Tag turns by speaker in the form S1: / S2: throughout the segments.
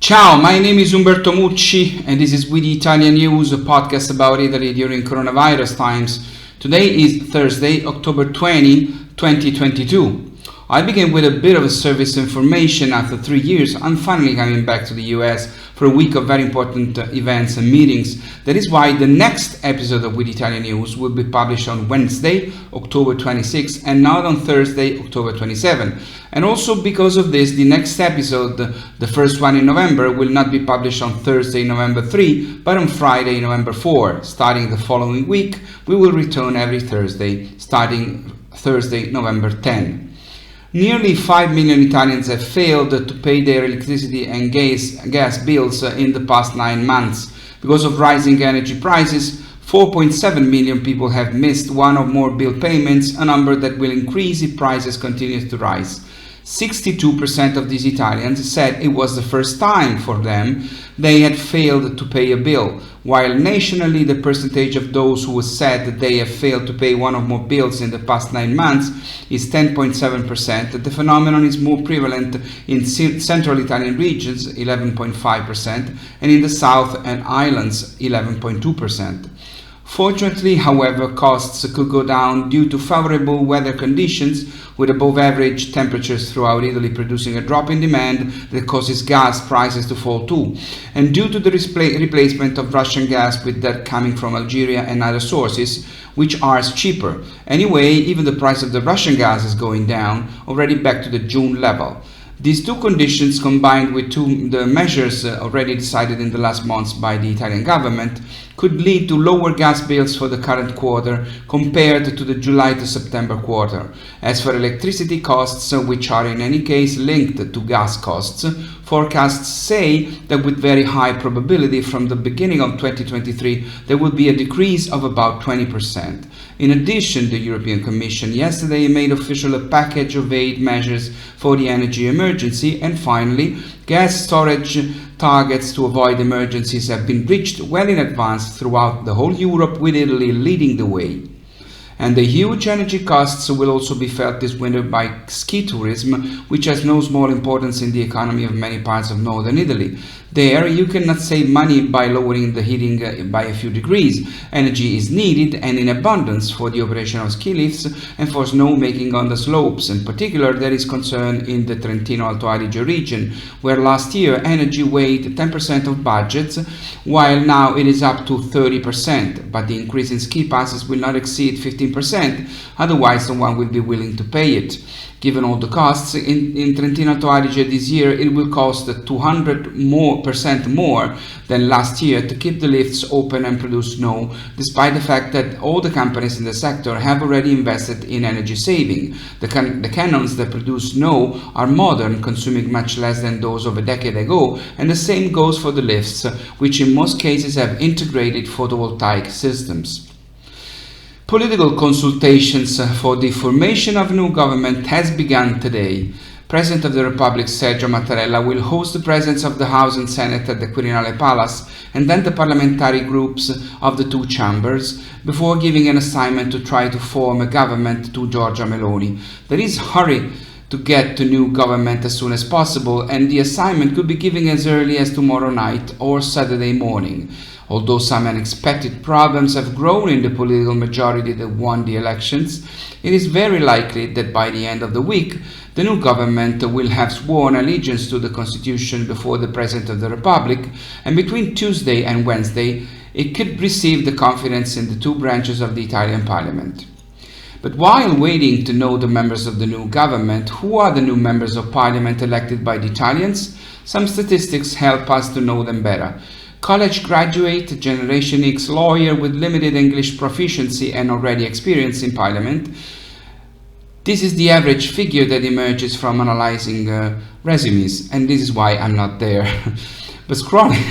S1: Ciao, my name is Umberto Mucci and this is We the ItaliaNews, a podcast about Italy during coronavirus times. Today is Thursday, October 20, 2022. I begin with a bit of a service information. After 3 years, I'm finally coming back to the US for a week of very important events and meetings. That is why the next episode of We the ItaliaNews will be published on Wednesday, October 26, and not on Thursday, October 27. And also because of this, the next episode, the first one in November, will not be published on Thursday, November 3, but on Friday, November 4. Starting the following week, we will return every Thursday, starting Thursday, November 10. Nearly 5 million Italians have failed to pay their electricity and gas bills in the past 9 months. Because of rising energy prices, 4.7 million people have missed one or more bill payments, a number that will increase if prices continue to rise. 62% of these Italians said it was the first time for them they had failed to pay a bill, while nationally the percentage of those who said that they have failed to pay one or more bills in the past 9 months is 10.7%. The phenomenon is more prevalent in central Italian regions, 11.5%, and in the south and islands, 11.2%. Fortunately, however, costs could go down due to favorable weather conditions with above average temperatures throughout Italy, producing a drop in demand that causes gas prices to fall too, and due to the replacement of Russian gas with that coming from Algeria and other sources, which are cheaper. Anyway, even the price of the Russian gas is going down, already back to the June level. These two conditions, combined with the measures already decided in the last months by the Italian government, could lead to lower gas bills for the current quarter compared to the July to September quarter. As for electricity costs, which are in any case linked to gas costs, forecasts say that with very high probability from the beginning of 2023 there will be a decrease of about 20%. In addition, the European Commission yesterday made official a package of aid measures for the energy emergency, and finally, gas storage targets to avoid emergencies have been reached well in advance throughout the whole Europe, with Italy leading the way. And the huge energy costs will also be felt this winter by ski tourism, which has no small importance in the economy of many parts of northern Italy. There, you cannot save money by lowering the heating by a few degrees. Energy is needed and in abundance for the operation of ski lifts and for snow making on the slopes. In particular, there is concern in the Trentino-Alto Adige region, where last year energy weighed 10% of budgets, while now it is up to 30%. But the increase in ski passes will not exceed 15%, otherwise no one will be willing to pay it. Given all the costs, in Trentino-Alto Adige this year it will cost 200% more than last year to keep the lifts open and produce snow, despite the fact that all the companies in the sector have already invested in energy saving. The cannons that produce snow are modern, consuming much less than those of a decade ago, and the same goes for the lifts, which in most cases have integrated photovoltaic systems. Political consultations for the formation of a new government has begun today. President of the Republic Sergio Mattarella will host the presidents of the House and Senate at the Quirinale Palace and then the parliamentary groups of the two chambers before giving an assignment to try to form a government to Giorgia Meloni. There is hurry to get to new government as soon as possible, and the assignment could be given as early as tomorrow night or Saturday morning. Although some unexpected problems have grown in the political majority that won the elections, it is very likely that by the end of the week, the new government will have sworn allegiance to the Constitution before the President of the Republic, and between Tuesday and Wednesday, it could receive the confidence in the two branches of the Italian Parliament. But while waiting to know the members of the new government, who are the new members of Parliament elected by the Italians? Some statistics help us to know them better. College graduate, Generation X lawyer with limited English proficiency and already experience in Parliament. This is the average figure that emerges from analyzing resumes, and this is why I'm not there. But scrolling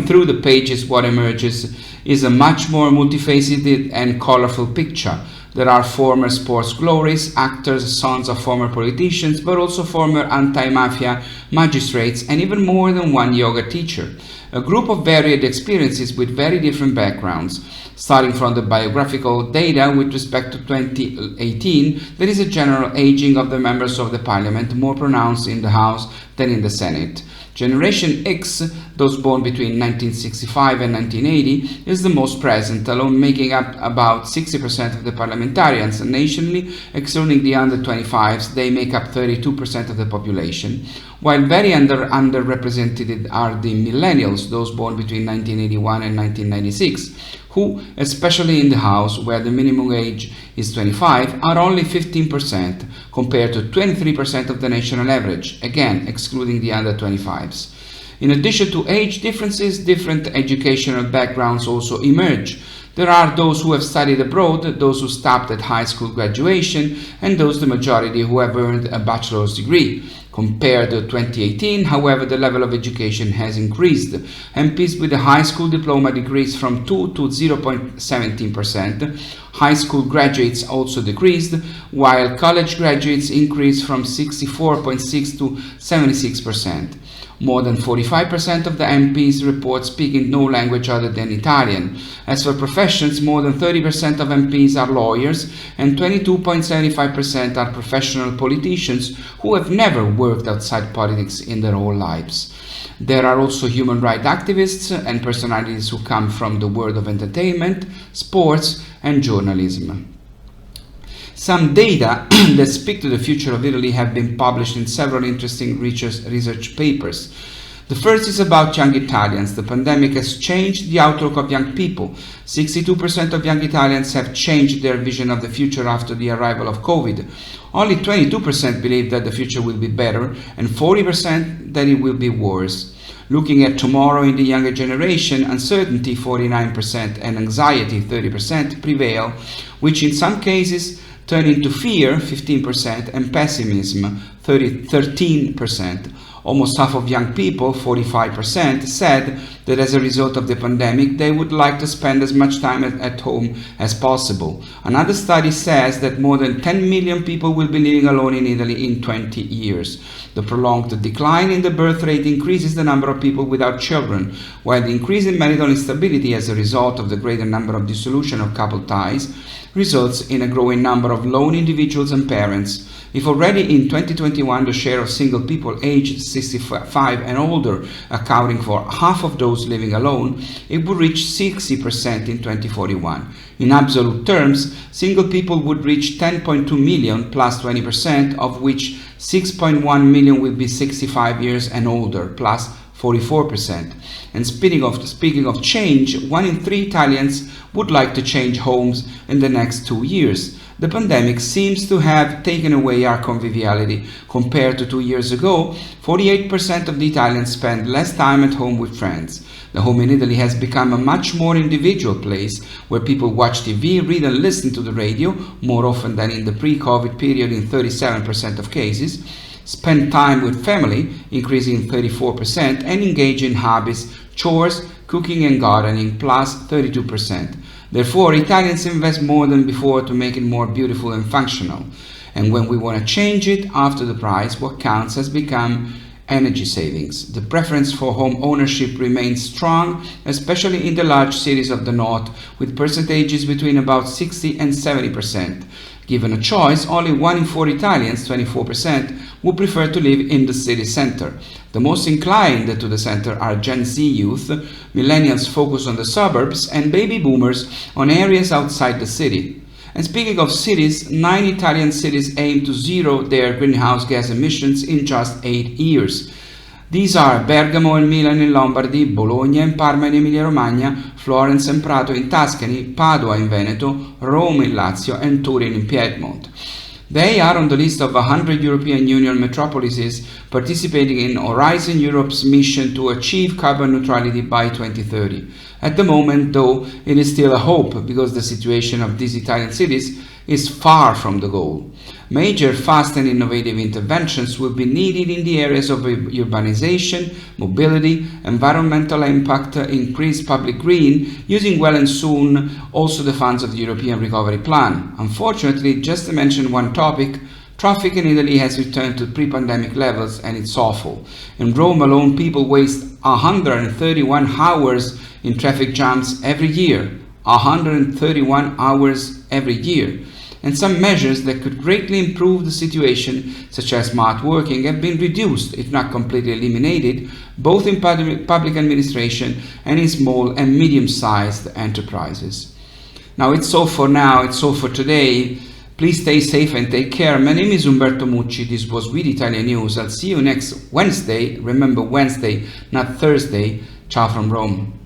S1: through the pages, what emerges is a much more multifaceted and colorful picture. There are former sports glories, actors, sons of former politicians, but also former anti-mafia magistrates, and even more than one yoga teacher. a group of varied experiences with very different backgrounds. Starting from the biographical data with respect to 2018, there is a general aging of the members of the parliament more pronounced in the House than in the Senate. Generation X, those born between 1965 and 1980, is the most present, alone making up about 60% of the parliamentarians. Nationally, excluding the under 25s, they make up 32% of the population, while very underrepresented are the millennials, those born between 1981 and 1996, who, especially in the House, where the minimum age is 25, are only 15%, compared to 23% of the national average, again excluding the under 25s. In addition to age differences, different educational backgrounds also emerge. There are those who have studied abroad, those who stopped at high school graduation, and those, the majority, who have earned a bachelor's degree. Compared to 2018, however, the level of education has increased. MPs with a high school diploma decreased from 2 to 0.17%. High school graduates also decreased, while college graduates increased from 64.6 to 76%. More than 45% of the MPs report speaking no language other than Italian. As for professions, more than 30% of MPs are lawyers and 22.75% are professional politicians who have never worked outside politics in their whole lives. There are also human rights activists and personalities who come from the world of entertainment, sports, and journalism. Some data that speak to the future of Italy have been published in several interesting research papers. The first is about young Italians. The pandemic has changed the outlook of young people. 62% of young Italians have changed their vision of the future after the arrival of COVID. Only 22% believe that the future will be better and 40% that it will be worse. Looking at tomorrow in the younger generation, uncertainty 49% and anxiety 30% prevail, which in some cases turn into fear 15% and pessimism 13%. Almost half of young people, 45%, said that as a result of the pandemic, they would like to spend as much time at home as possible. Another study says that more than 10 million people will be living alone in Italy in 20 years. The prolonged decline in the birth rate increases the number of people without children, while the increase in marital instability as a result of the greater number of dissolution of couple ties results in a growing number of lone individuals and parents. If already in 2021 the share of single people aged 65 and older accounting for half of those living alone, it would reach 60% in 2041. In absolute terms, single people would reach 10.2 million plus 20%, of which 6.1 million will be 65 years and older plus 44%. And speaking of change, 1 in 3 Italians would like to change homes in the next 2 years. The pandemic seems to have taken away our conviviality. Compared to 2 years ago, 48% of the Italians spend less time at home with friends. The home in Italy has become a much more individual place where people watch TV, read and listen to the radio more often than in the pre-COVID period in 37% of cases, spend time with family, increasing 34%, and engage in hobbies, chores, cooking and gardening, plus 32%. Therefore, Italians invest more than before to make it more beautiful and functional. And when we want to change it after the price, what counts has become energy savings. The preference for home ownership remains strong, especially in the large cities of the north, with percentages between about 60 and 70%. Given a choice, only 1 in 4 Italians, 24%, would prefer to live in the city center. The most inclined to the center are Gen Z youth, millennials focus on the suburbs, and baby boomers on areas outside the city. And speaking of cities, 9 Italian cities aim to zero their greenhouse gas emissions in just 8 years. These are Bergamo and Milan in Lombardy, Bologna and Parma in Emilia-Romagna, Florence and Prato in Tuscany, Padua in Veneto, Rome in Lazio, and Turin in Piedmont. They are on the list of 100 European Union metropolises participating in Horizon Europe's mission to achieve carbon neutrality by 2030. At the moment, though, it is still a hope because the situation of these Italian cities is far from the goal. Major, fast and innovative interventions will be needed in the areas of urbanization, mobility, environmental impact, increased public green, using well and soon also the funds of the European Recovery Plan. Unfortunately, just to mention one topic, Traffic in Italy has returned to pre-pandemic levels and it's awful. In Rome alone, people waste 131 hours in traffic jams every year. 131 hours every year. And some measures that could greatly improve the situation, such as smart working, have been reduced, if not completely eliminated, both in public administration and in small and medium-sized enterprises. Now, it's all for now, it's all for today. Please stay safe and take care. My name is Umberto Mucci. This was We the Italian News. I'll see you next Wednesday. Remember, Wednesday, not Thursday. Ciao from Rome.